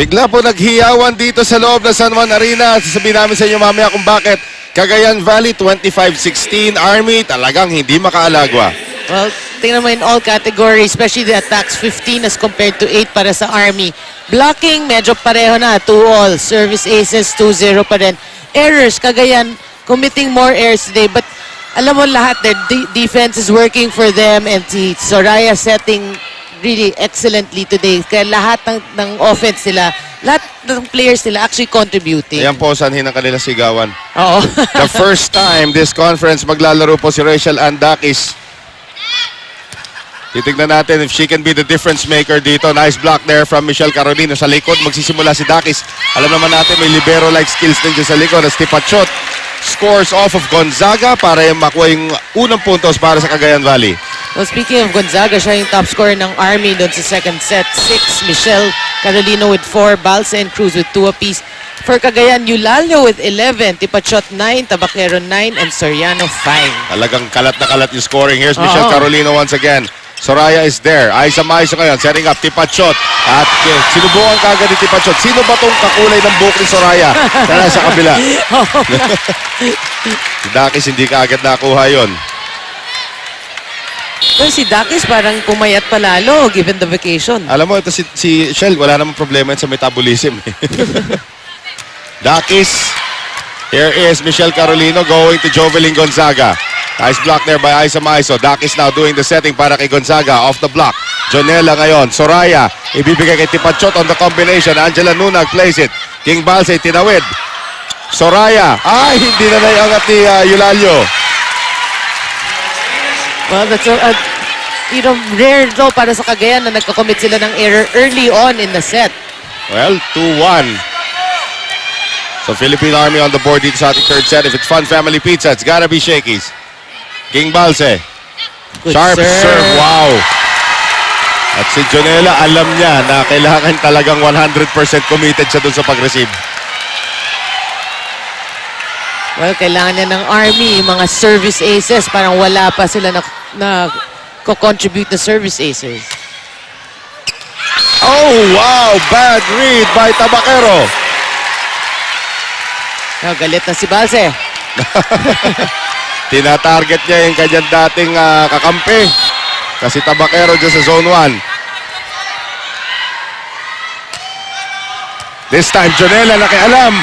Bigla po naghiyawan dito sa loob ng San Juan Arena. Sasabihin namin sa inyo mamaya kung bakit. Cagayan Valley 25-16. Army talagang hindi makaalagwa. Well, tingnan mo in all categories, especially the attacks, 15 as compared to 8 para sa Army. Blocking, medyo pareho na, 2-all. Service aces, 2-0 pa rin. Errors, Cagayan committing more errors today, but alam mo lahat, their defense is working for them, and si Soraya setting really excellently today. Kaya lahat ng offense nila, lahat ng players nila actually contributing. Ayan po, sanhin ang kanila sigawan. Oo. The first time this conference maglalaro po si Rachel Andakis. Titignan natin if she can be the difference maker dito. Nice block there from Michelle Carolino. Sa likod, magsisimula si Dakis. Alam naman natin, may libero-like skills din dyan sa likod. As Tipachot scores off of Gonzaga para makuha yung unang puntos para sa Cagayan Valley. Well, speaking of Gonzaga, siya yung top scorer ng Army doon sa second set. 6, Michelle Carolino with 4, Balsa and Cruz with 2 apiece. For Cagayan, Eulalio with 11, Tipachot 9, Tabaquero 9, and Soriano 5. Talagang kalat na kalat yung scoring. Here's Michelle Carolino once again. Soraya is there. Aisa Maiso ngayon. Setting up Tipachot. At sinubukan kagad ni Tipachot. Sino ba tong kakulay ng buhok ni Soraya? Sana sa kabila. Si Dakis hindi kaagad nakuha yun. Well, si Dakis parang pumayat palalo given the vacation. Alam mo, ito si Shell, wala namang problema yun sa metabolism. Dakis. Here is Michelle Carolino going to Jovelyn Gonzaga. Nice block there by Aisa Maiso. Dakis now doing the setting para kay Gonzaga. Off the block. Jonela ngayon. Soraya. Ibibigay kay Tipachot on the combination. Angela Nunag plays it. King Balse tinawid. Soraya. Ay, hindi na naiangat ni Eulalio. Well, that's rare though para sa Cagayan na nagkakommit sila ng error early on in the set. Well, 2-1. So Philippine Army on the board dito sa ating third set. If it's Fun Family Pizza, it's gotta be Shakey's. King Balse. Good Sharp serve. Wow. At si Jonela, alam niya na kailangan talagang 100% committed siya dun sa pag-receive. Well, kailangan niya ng Army, yung mga service aces. Parang wala pa sila na co-contribute na service aces. Oh, wow. Bad read by Tabaquero. Oh, galit na si Balse. Tina-target niya yung kanyang dating kakampi. Kasi Tabaquero dyan sa zone 1. This time, Jonela nakialam.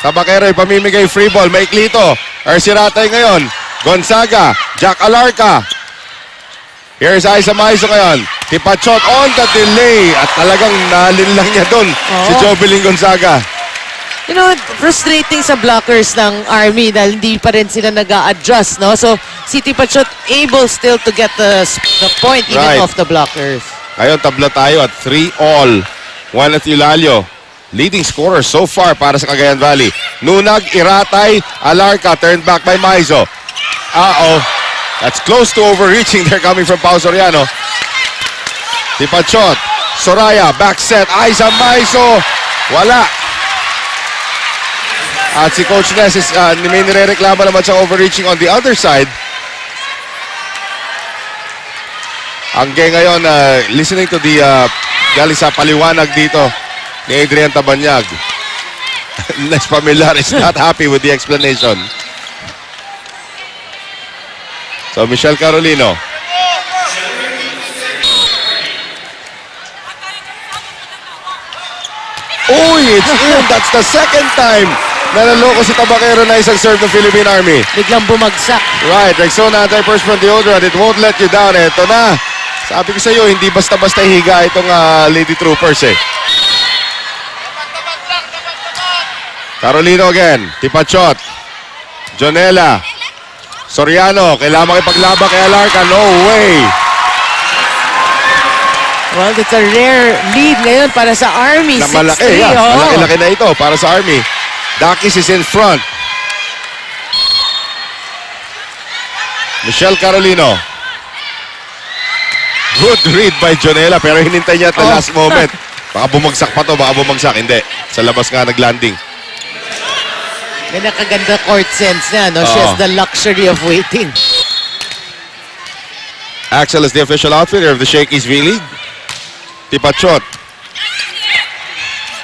Tabaquero ipamimigay free ball. Maikli ito. Arsiratay ngayon. Gonzaga. Jack Alarca. Here's Aisa Maiso ngayon. Tipachot on the delay. At talagang nalinlang niya doon si Jovelyn Gonzaga. You know, frustrating sa blockers ng Army dahil hindi pa rin sila nag-a-adjust, no? So, si Tipachot able still to get the point even off the blockers. Ngayon, tabla tayo at 3-all. Juan at Eulalio. Leading scorer so far para sa Cagayan Valley. Nunag, Iratay, Alarca, turned back by Maizo. That's close to overreaching. They're coming from Pao Soriano. Tipachot, Soraya, back set, Aisa Maizo. Wala. At si Coach Ness may nirereklamo naman sa overreaching on the other side. Ang gay ngayon, listening to the galing sa paliwanag dito ni Adrian Tabanyag. Nes Pamilar is not happy with the explanation. So Michelle Carolino. Uy, it's in. That's the second time na naloko si Tabaquero na isang serve ng Philippine Army. Biglang bumagsak. Right, Rexona anti-perspirant deodorant. It won't let you down. Ito na. Sabi ko sa iyo, hindi basta-basta higa itong Lady Troopers eh. Carolino again. Tipachot. Jonela. Soriano. Kailangan makipaglaba kay Alarca. No way. Well, it's a rare lead ngayon para sa Army. Na malaki. Malaki-laki na ito para sa Army. Dakis is in front. Michelle Carolino. Good read by Jonela pero hinintay niya at the last moment. Baka bumagsak pa to, baka bumagsak. Hindi. Sa labas nga naglanding. May nakaganda court sense niya, no? She has the luxury of waiting. Axel is the official outfitter of the Shakey's V-League. Tipachot.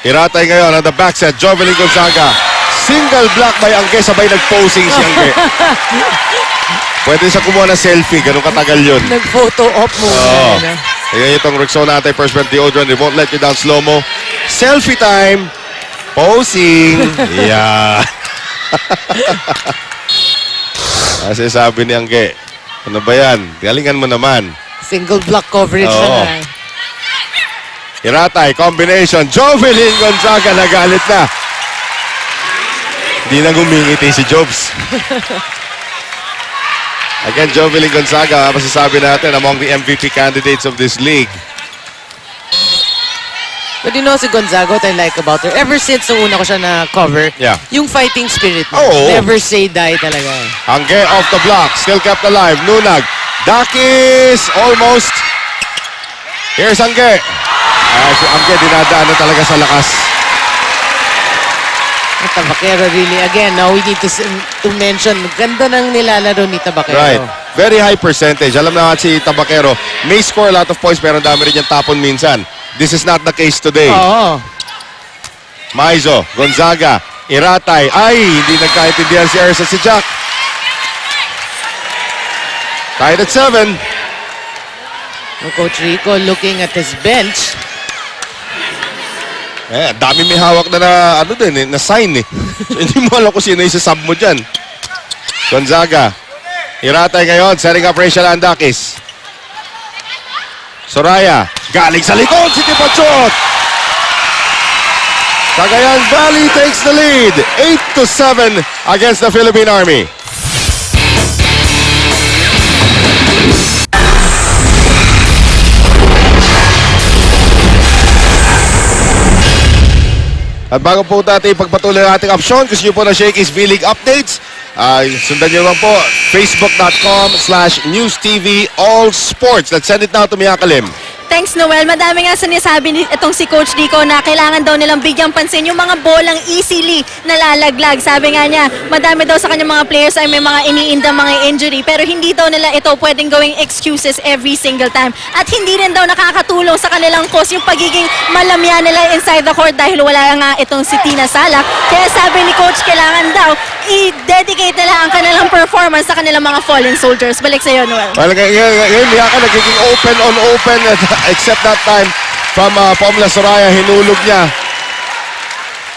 Iratay ngayon on the backset. Jovelyn Gonzaga. Single block by Angge. Sabay nag-posing si Angge. Pwede siya kumuha ng selfie. Ganun katagal yun. Nag-photo op muna. Oo. ano. Kaya itong Rexona anti-perspirant deodorant. They won't let you down slow-mo. Selfie time. Posing. Yeah. Kasi sabi ni Angge, ano ba yan? Galingan mo naman. Single block coverage Oo. na nga. Iratay, combination. Jovelyn Gonzaga nagalit na. Hindi na gumingiti si Jobs. Again, Jovelyn Gonzaga, masasabi natin, among the MVP candidates of this league. But you know si Gonzaga, what I like about her, ever since nung una ko siya na-cover, Yeah. yung fighting spirit niya. Oo. Never say die talaga. Angge off the block, still kept alive. Nunag, Dakis, almost. Here's Angge. Si Angge dinadaan na talaga sa lakas. At Tabaquero really, again, now we need to mention, ganda ng nilalaro ni Tabaquero. Right. Very high percentage. Alam na si Tabaquero, may score a lot of points pero ang dami rin niyang tapon minsan. This is not the case today. Oo. Maizo, Gonzaga, Iratay. Ay, hindi nagkaintindihan si Ersa si Jack. Tied at 7. Coach Rico looking at his bench. Dami may hawak na ano din, na sign eh. So, hindi mo alam kung sino yung sub mo dyan. Gonzaga. Iratay ngayon, setting up Rachel Andakis. Soraya. Galing sa likod si Tipachot. Cagayan Valley takes the lead. 8-7 against the Philippine Army. At bago po natin ipagpatuloy ang ating option, gusto nyo po na Shakey's V-League updates, sundan nyo lang po facebook.com/newstv all sports. Let's send it now to Mia Kalim. Thanks, Noel. Madami nga sinasabi itong si Coach Rico na kailangan daw nilang bigyang pansin yung mga bolang easily nalalaglag. Sabi nga niya, madami daw sa kanyang mga players ay may mga iniindang mga injury pero hindi daw nila ito pwedeng gawing excuses every single time. At hindi rin daw nakakatulong sa kanilang cause yung pagiging malamya nila inside the court dahil wala nga itong si Tina Salak. Kaya sabi ni Coach, kailangan daw i-dedicate nila ang kanilang performance sa kanilang mga fallen soldiers. Balik sa iyo, Noel. Well, ngayon, Mia ka nagiging open on open except that time from Pomla Soraya, hinulog niya.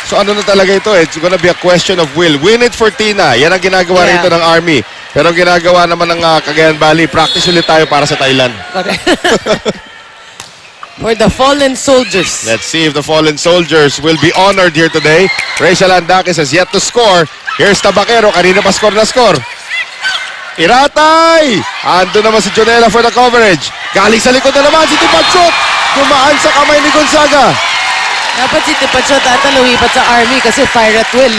So ano na talaga ito? It's gonna be a question of will. Win it for Tina. Yan ang ginagawa Yeah. rito ng Army. Pero ang ginagawa naman ng Cagayan Valley, practice ulit tayo para sa Thailand. Correct. For the fallen soldiers. Let's see if the fallen soldiers will be honored here today. Rachel Andakis has yet to score. Here's Tabaquero. Kanina pa score na score. Iratay! Ando naman si Jonella for the coverage. Galing sa likod na naman si Tipachot. Dumaan sa kamay ni Gonzaga. Dapat si Tipachot ata lumipat sa Army kasi fire at will.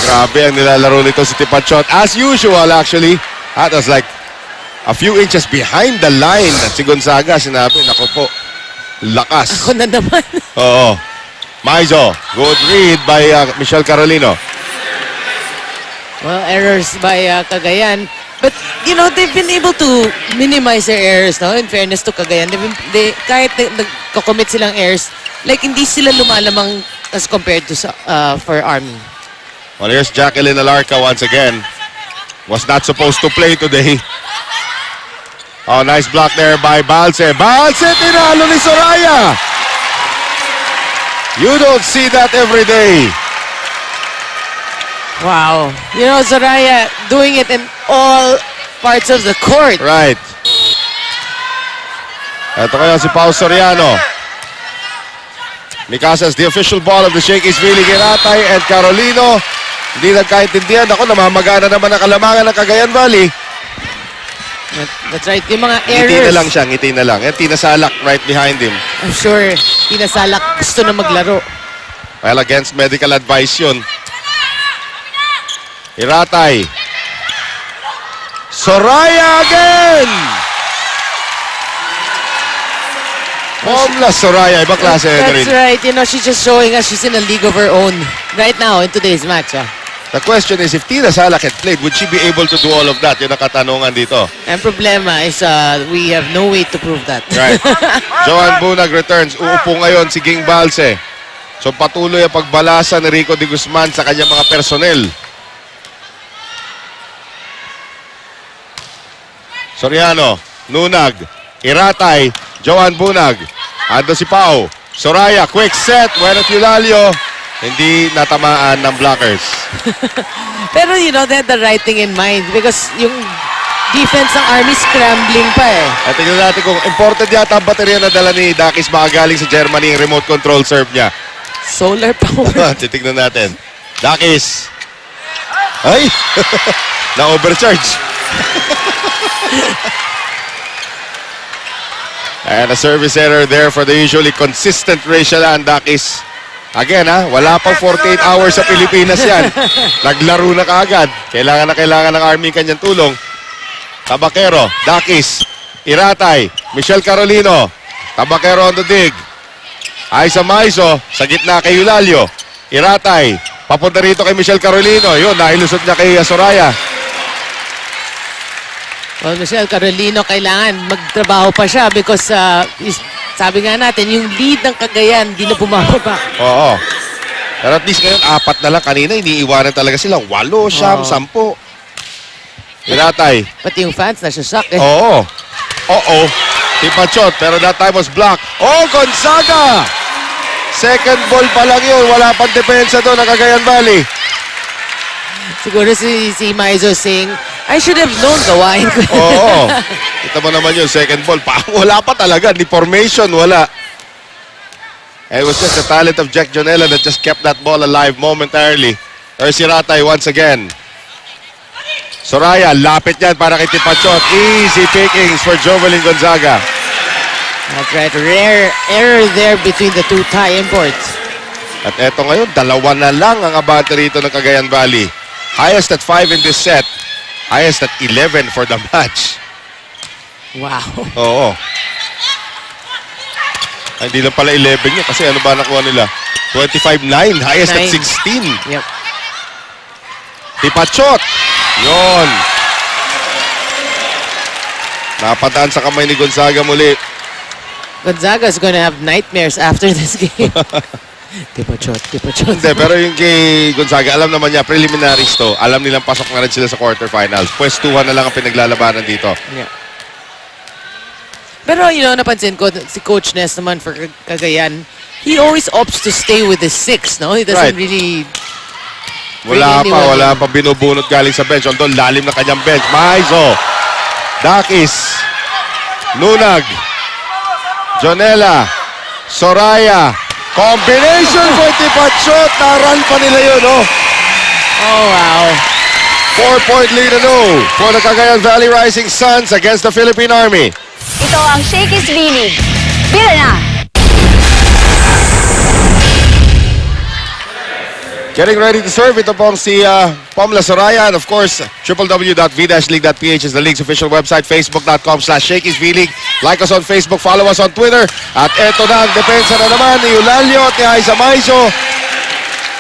Grabe ang nilalaro nito si Tipachot. As usual, actually. That was like a few inches behind the line. At si Gonzaga, sinabi, nako po, lakas. Ako na naman. Oo. Maizo, good read by Michelle Carolino. Well, errors by Cagayan. But, you know, they've been able to minimize their errors, no? In fairness to Cagayan. Kahit nagko-commit silang errors, like, hindi sila lumalamang as compared to for Army. Well, here's Jacqueline Alarca once again. Was not supposed to play today. Oh, nice block there by Balse. Balse, tinalo ni Soraya! You don't see that every day. Wow. You know, Soraya doing it in all parts of the court. Right. Ito kaya si Pao Soriano. Mikasas, the official ball of the Shakey's V-League. Iratay and Carolino. Hindi nagkaintindihan. Ako, namamagana naman ang kalamangan ng Cagayan Valley. That's right. Yung mga Ngiti errors. na lang siya, ngiti na lang. And Tina Salak right behind him. I'm sure Tina Salak gusto na maglaro. Well, against medical advice yun. Iratay. Soraya again! Pomla Soraya. Ibang klase na rin. That's right. You know, she's just showing us she's in a league of her own right now in today's match. The question is, if Tina Salak had played, would she be able to do all of that? Yun ang katanungan dito. Ang problema is we have no way to prove that. Right. Joan Bunag returns. Uupo ngayon si Ging Balse. So patuloy ang pagbalasa ni Rico de Guzman sa kanyang mga personnel. Soriano, Nunag, Iratay, Joan Bunag. Ando si Pau. Soraya, quick set. Buenot Eulalio. Hindi natamaan ng blockers. Pero you know, they had the right thing in mind because yung defense ng Army scrambling pa eh. At tingnan natin kung important yata ang baterya na dala ni Dakis baka galing sa Germany yung remote control serve niya. Solar power. Titignan natin. Dakis. Ay! Na-overcharge. And a service error there for the usually consistent Rachel Ann Dakis. Again, wala pang 48 hours sa Pilipinas yan. Naglaro na kaagad. Kailangan ng Army kanyang tulong. Tabakero, Dakis, Iratay, Michelle Carolino. Tabakero on the dig. Aiza Maiso, sa gitna kay Eulalio. Iratay, papunta rito kay Michelle Carolino. Yun, nailusot niya kay Soraya. Well, Michelle Carolino, kailangan magtrabaho pa siya because sabi nga natin, yung lead ng Cagayan, di na bumababa. Oo. Pero at least ngayon, 4 na lang. Kanina, iniiwanan talaga sila. 8, 9, 10. Iratay. Pati yung fans na shock eh. Oo. Oo. Tipachot. Pero that time was blocked. Oh, Gonzaga! Second ball pa lang yun. Wala pang depensa doon ng Cagayan Valley. Siguro si Maizo saying, I should have known gawain ko. Oo. Kita mo naman yun, second ball. Wala pa talaga. Ni formation, wala. And it was just the talent of Jack Jonella that just kept that ball alive momentarily. There's si Ratay once again. Soraya, lapit yan para kay Tipachot. Easy pickings for Jovelyn Gonzaga. That's right. Rare error there between the two Thai imports. At eto ngayon, 2 na lang ang abante rito ng Cagayan Valley. Highest at 5 in this set. Highest at 11 for the match. Wow. Oo. Ay, hindi lang pala 11 yun kasi ano ba nakuha nila? 25-9. Highest at 16. Yep. Tipachot. Yon. Napataan sa kamay ni Gonzaga muli. Gonzaga's gonna have nightmares after this game. Tipachot. Hindi, pero yung kay Gonzaga, alam naman niya, preliminaries to. Alam nilang pasok na rin sila sa quarterfinals. Pwestuhan na lang ang pinaglalabanan dito. Yeah. Pero, you know, napansin ko, si Coach Ness naman for Cagayan, he always opts to stay with the 6, no? He doesn't Right. really... Wala pa binubunot galing sa bench. Although lalim na kanyang bench. Maizo, Dakis, Nunag, Jonella, Soraya. Combination for Tipachot. Naran pa nila yun, oh. Oh, wow. 4-point lead for the Cagayan Valley Rising Suns against the Philippine Army. Ito ang Shakey's V-League. Bira na! Getting ready to serve, ito pong si Pomla Soraya. And of course, www.v-league.ph is the league's official website. Facebook.com/ShakeysVLeague. Like us on Facebook, follow us on Twitter. At eto na ang depensa na naman ni Eulalio at ni Aiza Maizo.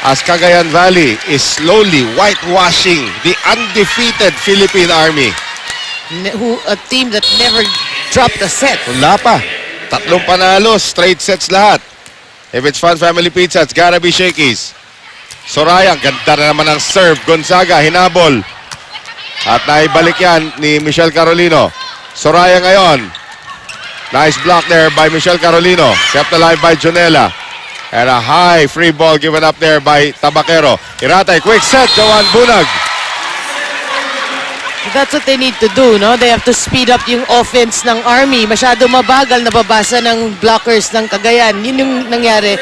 As Cagayan Valley is slowly whitewashing the undefeated Philippine Army. A team that never dropped a set. Wala pa. 3 panalo, straight sets lahat. If it's Fun Family Pizza, it's gotta be Shakey's. Soraya, ganda na naman ang serve. Gonzaga, hinabol. At naibalik yan ni Michelle Carolino. Soraya ngayon. Nice block there by Michelle Carolino. Kept alive by Jonella. And a high free ball given up there by Tabakero. Iratay, quick set. Joan Bunag. That's what they need to do, no? They have to speed up yung offense ng Army. Masyado mabagal, nababasa ng blockers ng Cagayan. Yun yung nangyari.